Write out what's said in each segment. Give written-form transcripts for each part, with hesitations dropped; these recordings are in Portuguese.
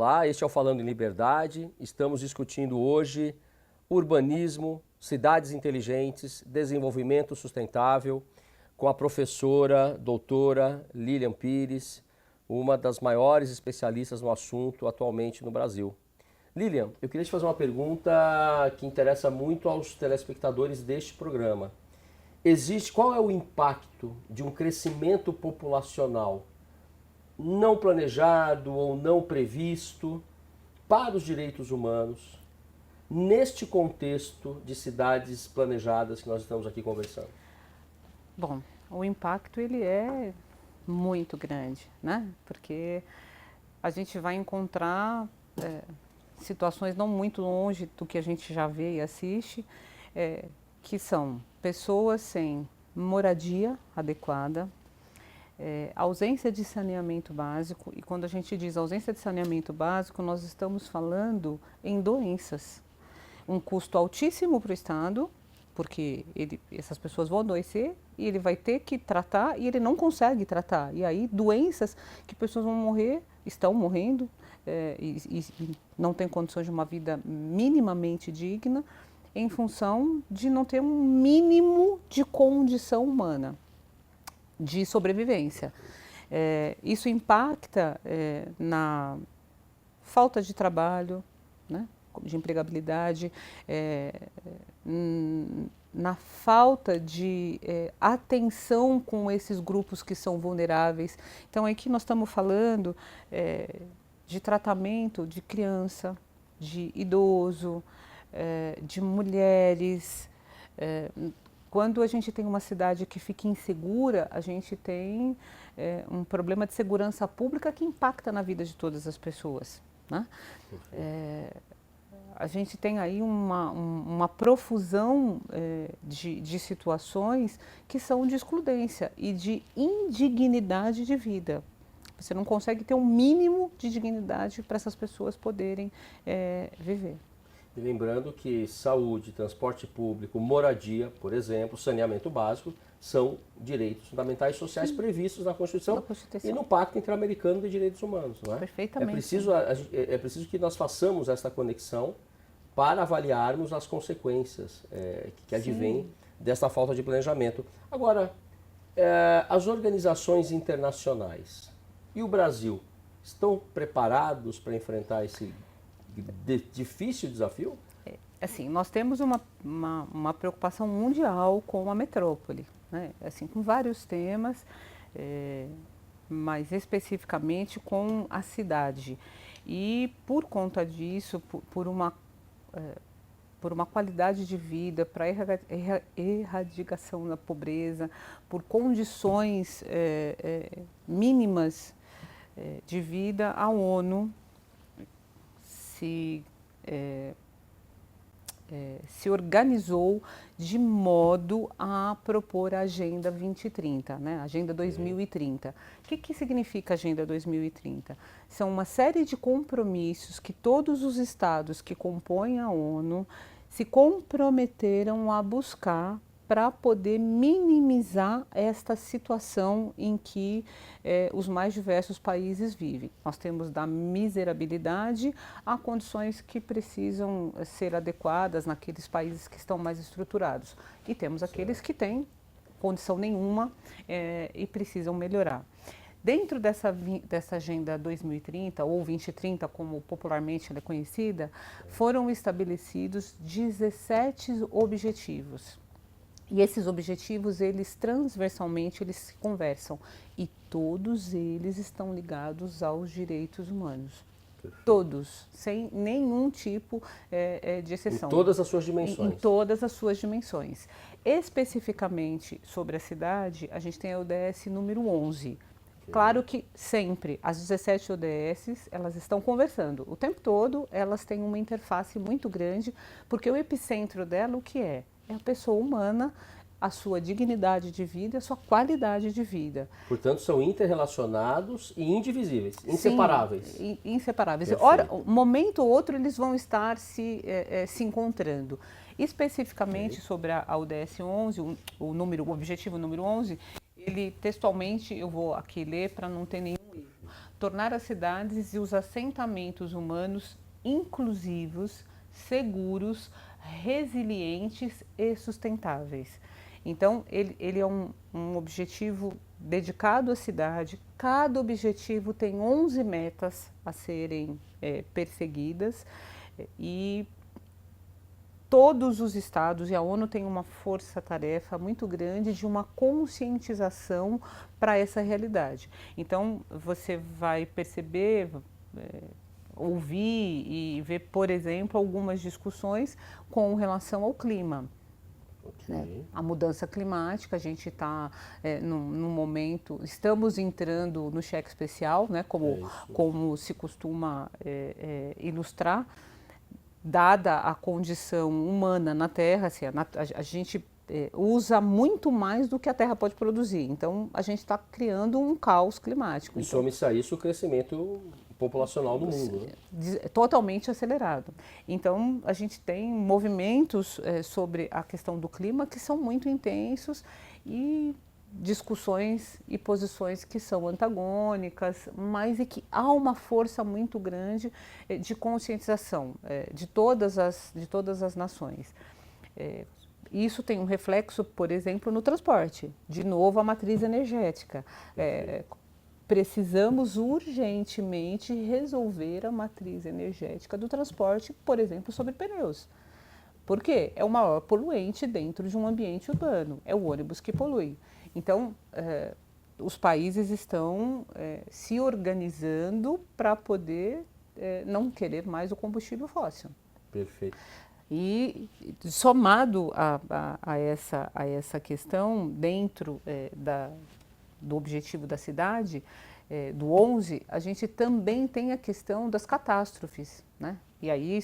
Olá, este é o Falando em Liberdade. Estamos discutindo hoje urbanismo, cidades inteligentes, desenvolvimento sustentável, com a professora, doutora Lilian Pires, uma das maiores especialistas no assunto atualmente no Brasil. Lilian, eu queria te fazer uma pergunta que interessa muito aos telespectadores deste programa. Qual é o impacto de um crescimento populacional não planejado ou não previsto para os direitos humanos neste contexto de cidades planejadas que nós estamos aqui conversando? Bom, o impacto ele é muito grande, né? Porque a gente vai encontrar situações não muito longe do que a gente já vê e assiste, que são pessoas sem moradia adequada, ausência de saneamento básico, e quando a gente diz ausência de saneamento básico, nós estamos falando em doenças. Um custo altíssimo para o Estado, porque essas pessoas vão adoecer e ele vai ter que tratar e ele não consegue tratar. E aí doenças que pessoas vão morrer, estão morrendo e não têm condições de uma vida minimamente digna em função de não ter um mínimo de condição humana de sobrevivência. Isso impacta na falta de trabalho, né? De empregabilidade, na falta de atenção com esses grupos que são vulneráveis. Então, aqui nós estamos falando de tratamento de criança, de idoso, de mulheres. Quando a gente tem uma cidade que fica insegura, a gente tem um problema de segurança pública que impacta na vida de todas as pessoas, né? A gente tem aí uma profusão de situações que são de excludência e de indignidade de vida. Você não consegue ter um mínimo de dignidade para essas pessoas poderem viver. E lembrando que saúde, transporte público, moradia, por exemplo, saneamento básico, são direitos fundamentais sociais previstos na Constituição e no Pacto Interamericano de Direitos Humanos, não é? Perfeitamente. É preciso que nós façamos essa conexão para avaliarmos as consequências que advêm dessa falta de planejamento. Agora, as organizações internacionais e o Brasil estão preparados para enfrentar esse difícil desafio? Assim, nós temos uma preocupação mundial com a metrópole, né? Assim, com vários temas, mas especificamente com a cidade. E por conta disso, por uma qualidade de vida, para erradicação da pobreza, por condições mínimas de vida, a ONU se organizou de modo a propor a Agenda 2030, né? Agenda 2030. O que significa Agenda 2030? São uma série de compromissos que todos os estados que compõem a ONU se comprometeram a buscar para poder minimizar esta situação em que os mais diversos países vivem. Nós temos da miserabilidade a condições que precisam ser adequadas naqueles países que estão mais estruturados. E temos aqueles que têm condição nenhuma e precisam melhorar. Dentro dessa Agenda 2030, ou 2030, como popularmente ela é conhecida, foram estabelecidos 17 objetivos. E esses objetivos, eles transversalmente, eles se conversam. E todos eles estão ligados aos direitos humanos. Perfeito. Todos, sem nenhum tipo de exceção. Em todas as suas dimensões. Em todas as suas dimensões. Especificamente sobre a cidade, a gente tem a ODS número 11. Claro que sempre as 17 ODSs, elas estão conversando. O tempo todo, elas têm uma interface muito grande, porque o epicentro dela, o que é? É a pessoa humana, a sua dignidade de vida, a sua qualidade de vida. Portanto, são interrelacionados e indivisíveis, inseparáveis. Sim, inseparáveis. Ora, um momento ou outro, eles vão estar se encontrando. Especificamente sobre a ODS 11, o objetivo número 11, ele textualmente, eu vou aqui ler para não ter nenhum erro. tornar as cidades e os assentamentos humanos inclusivos, seguros, resilientes e sustentáveis. Então, ele é um objetivo dedicado à cidade. Cada objetivo tem 11 metas a serem perseguidas e todos os estados e a ONU tem uma força-tarefa muito grande de uma conscientização para essa realidade. Então, você vai perceber, ouvir e ver, por exemplo, algumas discussões com relação ao clima. Okay. A mudança climática, a gente está num momento, estamos entrando no cheque especial, né, como se costuma ilustrar, dada a condição humana na Terra, assim, a gente usa muito mais do que a Terra pode produzir. Então, a gente está criando um caos climático. E some-se a isso o crescimento populacional do mundo. Né? Totalmente acelerado. Então, a gente tem movimentos sobre a questão do clima que são muito intensos e discussões e posições que são antagônicas, mas é que há uma força muito grande de conscientização de todas as nações. Isso tem um reflexo, por exemplo, no transporte. De novo, a matriz energética. Precisamos urgentemente resolver a matriz energética do transporte, por exemplo, sobre pneus. Por quê? É o maior poluente dentro de um ambiente urbano. É o ônibus que polui. Então, os países estão se organizando para poder não querer mais o combustível fóssil. Perfeito. E somado a essa questão, dentro do objetivo da cidade, do 11, a gente também tem a questão das catástrofes, né? E aí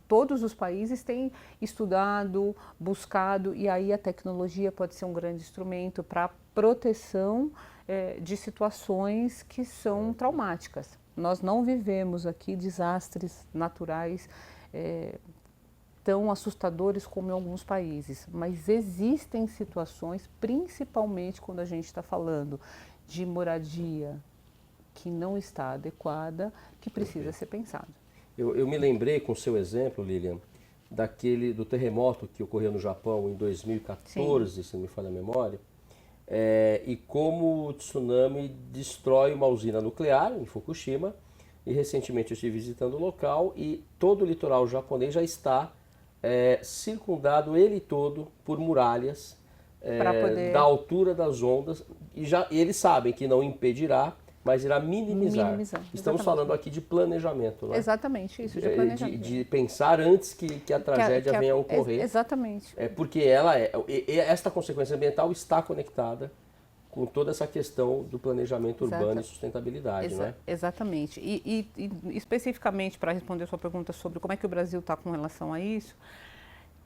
todos os países têm estudado, buscado, e aí a tecnologia pode ser um grande instrumento para proteção de situações que são traumáticas. Nós não vivemos aqui desastres naturais tão assustadores como em alguns países, mas existem situações, principalmente quando a gente está falando de moradia que não está adequada, que precisa ser pensado. Eu me lembrei, com o seu exemplo, Lilian, do terremoto que ocorreu no Japão em 2014, Sim. Se não me falha a memória, e como o tsunami destrói uma usina nuclear em Fukushima. E recentemente eu estive visitando o local e todo o litoral japonês já está circundado ele todo por muralhas da altura das ondas. E eles sabem que não impedirá, mas irá minimizar. Estamos falando aqui de planejamento, né? Exatamente, isso, de planejamento. De pensar antes que a tragédia venha a ocorrer. Exatamente. Porque esta consequência ambiental está conectada com toda essa questão do planejamento urbano e sustentabilidade, não é? Exatamente. E especificamente para responder a sua pergunta sobre como é que o Brasil está com relação a isso,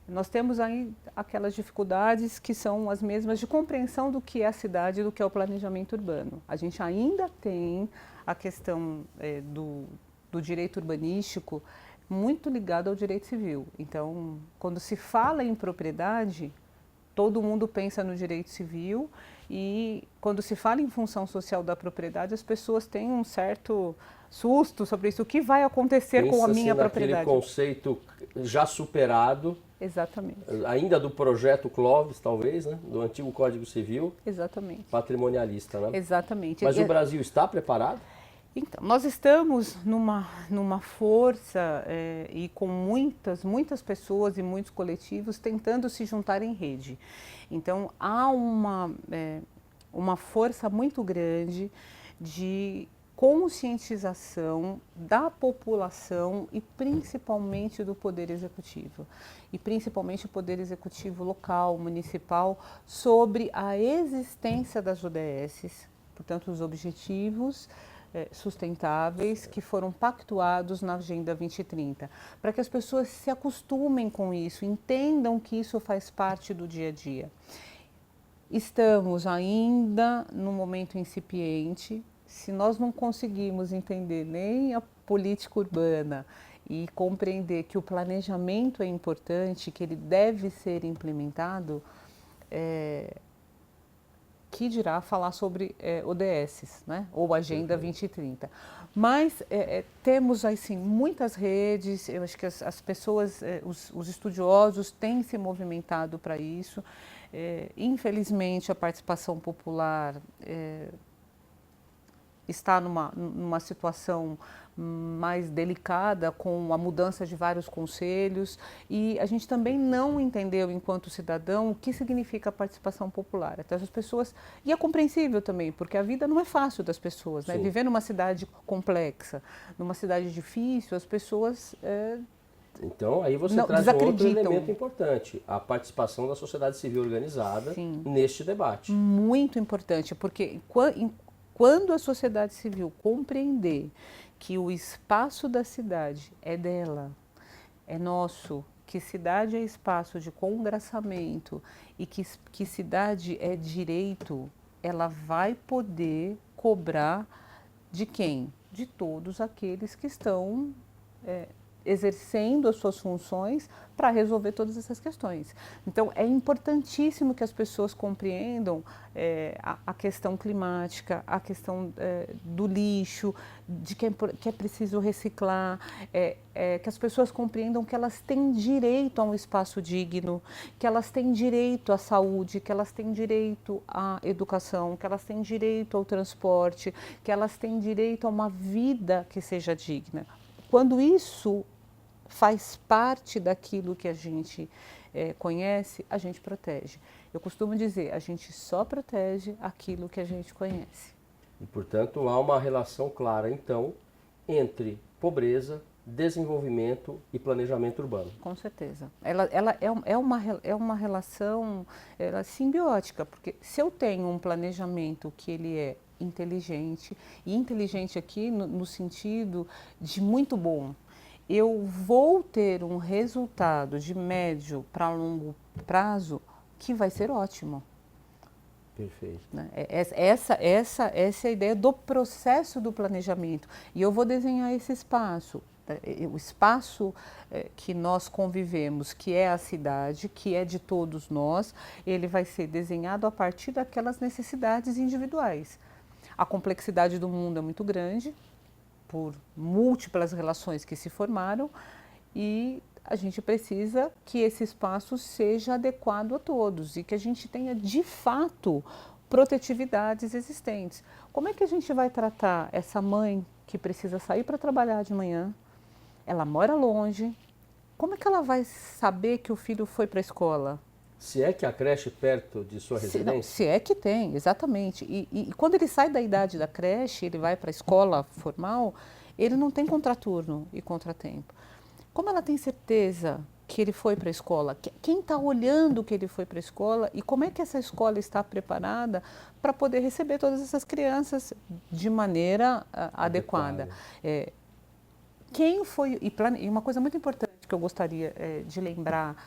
nós temos aí aquelas dificuldades que são as mesmas de compreensão do que é a cidade e do que é o planejamento urbano. A gente ainda tem a questão do direito urbanístico muito ligado ao direito civil. Então, quando se fala em propriedade, todo mundo pensa no direito civil e quando se fala em função social da propriedade, as pessoas têm um certo susto sobre isso. O que vai acontecer com a minha propriedade? Aquele conceito já superado. Exatamente. Ainda do projeto Clóvis, talvez, né? Do antigo Código Civil. Exatamente. Patrimonialista, né? Exatamente. Mas o Brasil está preparado? Então, nós estamos numa força e com muitas pessoas e muitos coletivos tentando se juntar em rede. Então, há uma força muito grande de conscientização da população e principalmente do Poder Executivo. E principalmente o Poder Executivo local, municipal, sobre a existência das ODSs, portanto, os objetivos sustentáveis que foram pactuados na Agenda 2030, para que as pessoas se acostumem com isso, entendam que isso faz parte do dia a dia. Estamos ainda num momento incipiente. Se nós não conseguimos entender nem a política urbana e compreender que o planejamento é importante, que ele deve ser implementado, que dirá falar sobre ODSs, né? Ou Agenda 2030. Mas temos assim, muitas redes, eu acho que as pessoas, os estudiosos têm se movimentado para isso. Infelizmente, a participação popular está numa situação mais delicada com a mudança de vários conselhos e a gente também não entendeu enquanto cidadão o que significa a participação popular. Até as pessoas, e é compreensível também, porque a vida não é fácil das pessoas, né? Viver numa cidade complexa, numa cidade difícil, as pessoas então, aí você traz um outro elemento importante, a participação da sociedade civil organizada neste debate. Muito importante, porque quando a sociedade civil compreender que o espaço da cidade é dela, é nosso, que cidade é espaço de congraçamento e que cidade é direito, ela vai poder cobrar de quem? De todos aqueles que estão exercendo as suas funções para resolver todas essas questões. Então, é importantíssimo que as pessoas compreendam a questão climática, a questão do lixo, de que é preciso reciclar, que as pessoas compreendam que elas têm direito a um espaço digno, que elas têm direito à saúde, que elas têm direito à educação, que elas têm direito ao transporte, que elas têm direito a uma vida que seja digna. Quando isso faz parte daquilo que a gente conhece, a gente protege. Eu costumo dizer, a gente só protege aquilo que a gente conhece. E, portanto, há uma relação clara, então, entre pobreza, desenvolvimento e planejamento urbano. Com certeza. Ela é uma relação simbiótica, porque se eu tenho um planejamento que ele é inteligente, e inteligente aqui no sentido de muito bom, eu vou ter um resultado de médio para longo prazo que vai ser ótimo. Perfeito. Né? Essa é a ideia do processo do planejamento. E eu vou desenhar esse espaço. O espaço que nós convivemos, que é a cidade, que é de todos nós, ele vai ser desenhado a partir daquelas necessidades individuais. A complexidade do mundo é muito grande, por múltiplas relações que se formaram, e a gente precisa que esse espaço seja adequado a todos e que a gente tenha, de fato, protetividades existentes. Como é que a gente vai tratar essa mãe que precisa sair para trabalhar de manhã? Ela mora longe. Como é que ela vai saber que o filho foi para a escola? Se é que há creche perto de sua residência? Se é que tem, exatamente. E quando ele sai da idade da creche, ele vai para a escola formal, ele não tem contraturno e contratempo. Como ela tem certeza que ele foi para a escola? Quem está olhando que ele foi para a escola e como é que essa escola está preparada para poder receber todas essas crianças de maneira adequada? Quem foi... E uma coisa muito importante que eu gostaria de lembrar,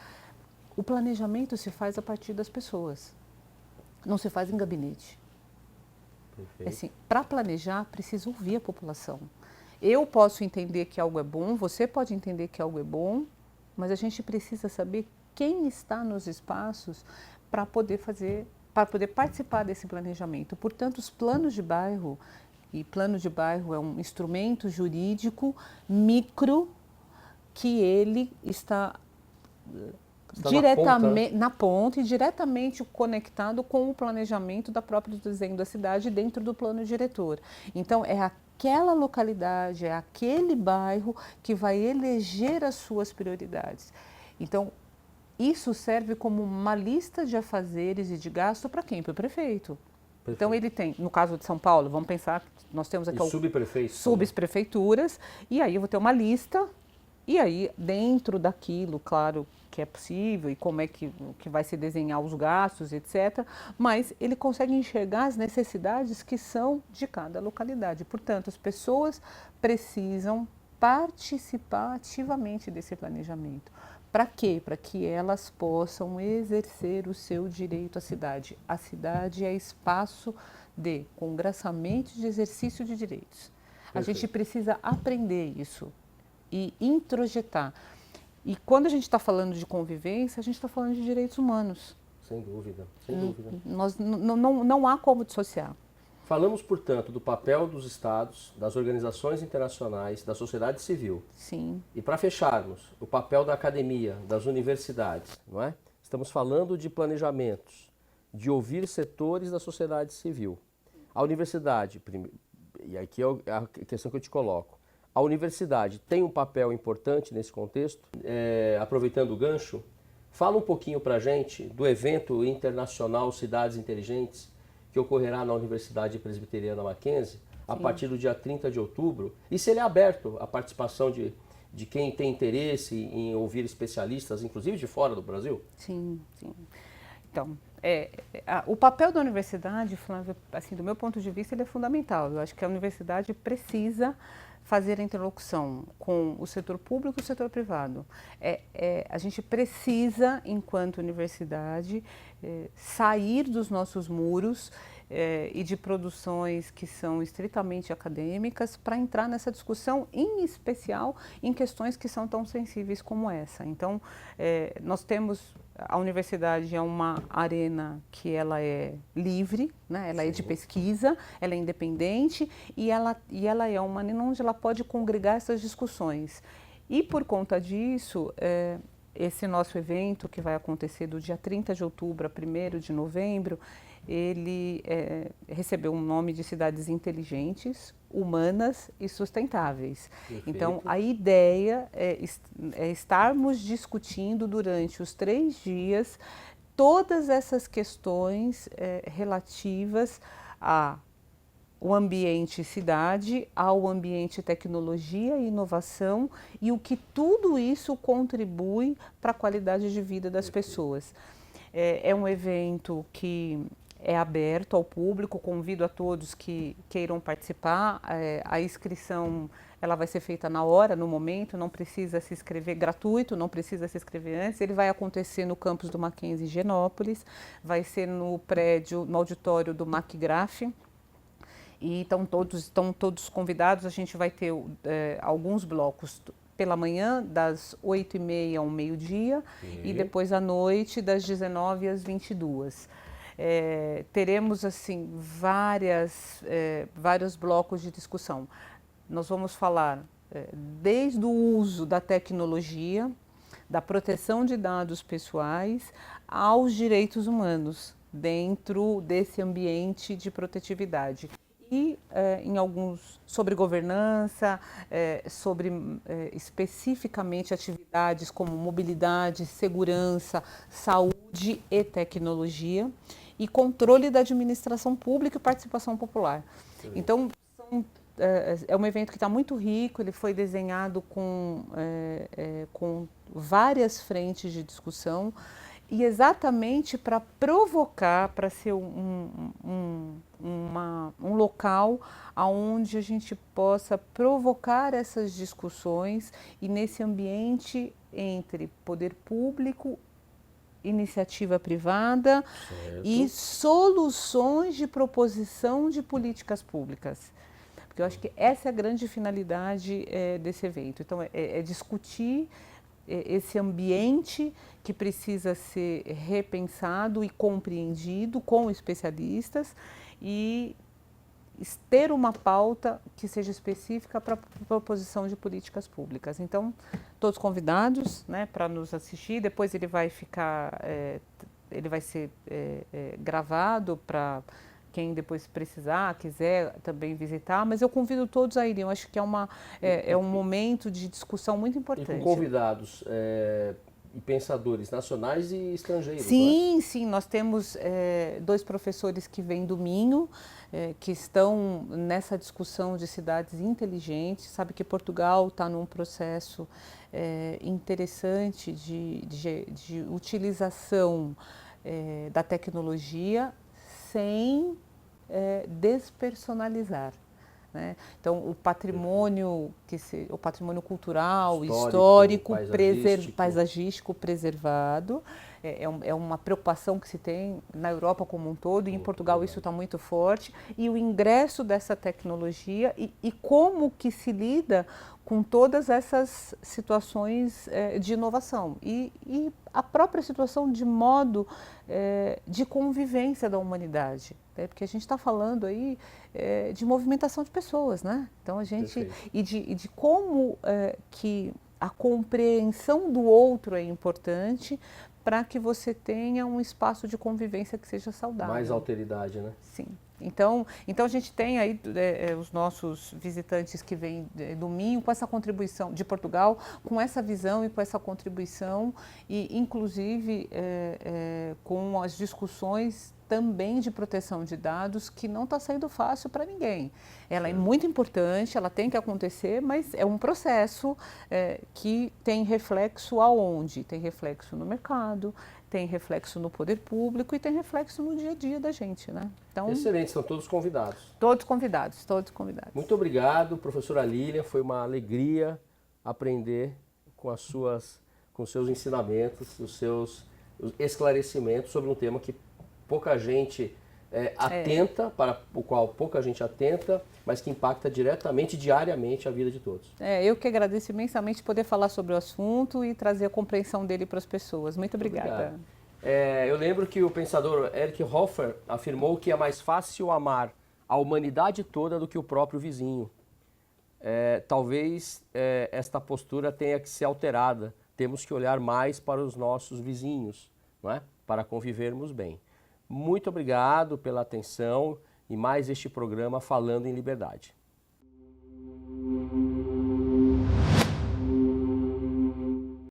o planejamento se faz a partir das pessoas, não se faz em gabinete. Assim, para planejar, precisa ouvir a população. Eu posso entender que algo é bom, você pode entender que algo é bom, mas a gente precisa saber quem está nos espaços para poder participar desse planejamento. Portanto, os planos de bairro, e plano de bairro é um instrumento jurídico micro que ele está diretamente na ponta e diretamente conectado com o planejamento da própria desenho da cidade dentro do plano diretor. Então, é aquela localidade, é aquele bairro que vai eleger as suas prioridades. Então, isso serve como uma lista de afazeres e de gasto para quem? Para o prefeito. Perfeito. Então, ele tem, no caso de São Paulo, vamos pensar que nós temos aqui subprefeituras, e aí eu vou ter uma lista, e aí dentro daquilo, claro, que é possível e como é que vai se desenhar os gastos, etc. Mas ele consegue enxergar as necessidades que são de cada localidade. Portanto, as pessoas precisam participar ativamente desse planejamento. Para quê? Para que elas possam exercer o seu direito à cidade. A cidade é espaço de congraçamento e de exercício de direitos. Perfeito. A gente precisa aprender isso e introjetar. E quando a gente está falando de convivência, a gente está falando de direitos humanos. Sem dúvida, sem dúvida. Não há como dissociar. Falamos, portanto, do papel dos estados, das organizações internacionais, da sociedade civil. Sim. E para fecharmos, o papel da academia, das universidades, não é? Estamos falando de planejamentos, de ouvir setores da sociedade civil. A universidade, e aqui é a questão que eu te coloco, a universidade tem um papel importante nesse contexto. Aproveitando o gancho, fala um pouquinho para a gente do evento internacional Cidades Inteligentes, que ocorrerá na Universidade Presbiteriana Mackenzie a partir do dia 30 de outubro, e se ele é aberto à participação de quem tem interesse em ouvir especialistas, inclusive de fora do Brasil? Sim, sim. Então, o papel da universidade, Flávio, assim, do meu ponto de vista, ele é fundamental. Eu acho que a universidade precisa fazer a interlocução com o setor público e o setor privado. A gente precisa, enquanto universidade, sair dos nossos muros e de produções que são estritamente acadêmicas para entrar nessa discussão, em especial em questões que são tão sensíveis como essa. Então, nós temos... A universidade é uma arena que ela é livre, né? Ela é de pesquisa, ela é independente e ela é uma arena onde ela pode congregar essas discussões. E por conta disso, esse nosso evento que vai acontecer do dia 30 de outubro a 1º de novembro, ele recebeu um nome de Cidades Inteligentes, Humanas e Sustentáveis. Perfeito. Então, a ideia é estarmos discutindo durante os 3 dias todas essas questões relativas ao ambiente cidade, ao ambiente tecnologia e inovação e o que tudo isso contribui para a qualidade de vida das pessoas. É um evento que é aberto ao público, convido a todos que queiram participar. A inscrição ela vai ser feita na hora, no momento, não precisa se inscrever, gratuito, não precisa se inscrever antes. Ele vai acontecer no campus do Mackenzie em Genópolis, vai ser no prédio, no auditório do MacGraph. E estão todos convidados. A gente vai ter alguns blocos pela manhã, das 8h30 ao meio-dia, e depois à noite, das 19h às 22h. Teremos assim vários blocos de discussão. Nós vamos falar desde o uso da tecnologia, da proteção de dados pessoais, aos direitos humanos dentro desse ambiente de protetividade. E em alguns sobre governança, sobre especificamente atividades como mobilidade, segurança, saúde e tecnologia, e controle da administração pública e participação popular. Então, é um evento que está muito rico, ele foi desenhado com várias frentes de discussão, e exatamente para provocar, para ser um local onde a gente possa provocar essas discussões e nesse ambiente entre poder público, iniciativa privada e soluções de proposição de políticas públicas. Porque eu acho que essa é a grande finalidade desse evento. Então, é discutir esse ambiente que precisa ser repensado e compreendido com especialistas e ter uma pauta que seja específica para a proposição de políticas públicas. Então, todos convidados, né, para nos assistir. Depois ele vai ficar, ele vai ser gravado para quem depois precisar, quiser também visitar, mas eu convido todos a irem. Eu acho que é um momento de discussão muito importante. E com convidados e pensadores nacionais e estrangeiros, sim, né? Sim, nós temos 2 professores que vêm do Minho, que estão nessa discussão de cidades inteligentes. Sabe que Portugal está num processo interessante de utilização da tecnologia sem despersonalizar. né? Então, o patrimônio, o patrimônio cultural, histórico, paisagístico preservado, é uma preocupação que se tem na Europa como um todo, e em Portugal isso está muito forte, e o ingresso dessa tecnologia e como que se lida com todas essas situações de inovação e a própria situação de modo de convivência da humanidade, né? Porque a gente está falando aí de movimentação de pessoas, né? Então a gente e de como que a compreensão do outro é importante para que você tenha um espaço de convivência que seja saudável. Mais alteridade, né? Sim. Então a gente tem aí os nossos visitantes que vêm do Minho com essa contribuição de Portugal, com essa visão e com essa contribuição, e inclusive com as discussões também de proteção de dados, que não está sendo fácil para ninguém. Ela é muito importante, ela tem que acontecer, mas é um processo que tem reflexo aonde? Tem reflexo no mercado, tem reflexo no poder público e tem reflexo no dia a dia da gente, né? Então, excelente, estão todos convidados. Todos convidados, todos convidados. Muito obrigado, professora Lilian, foi uma alegria aprender com com seus ensinamentos, os seus esclarecimentos sobre um tema que pouca gente atenta, para o qual pouca gente atenta, mas que impacta diretamente, diariamente a vida de todos. Eu que agradeço imensamente poder falar sobre o assunto e trazer a compreensão dele para as pessoas. Muito obrigada. Eu lembro que o pensador Erich Hoffer afirmou que é mais fácil amar a humanidade toda do que o próprio vizinho. Talvez esta postura tenha que ser alterada. Temos que olhar mais para os nossos vizinhos, não é? Para convivermos bem. Muito obrigado pela atenção e mais este programa Falando em Liberdade.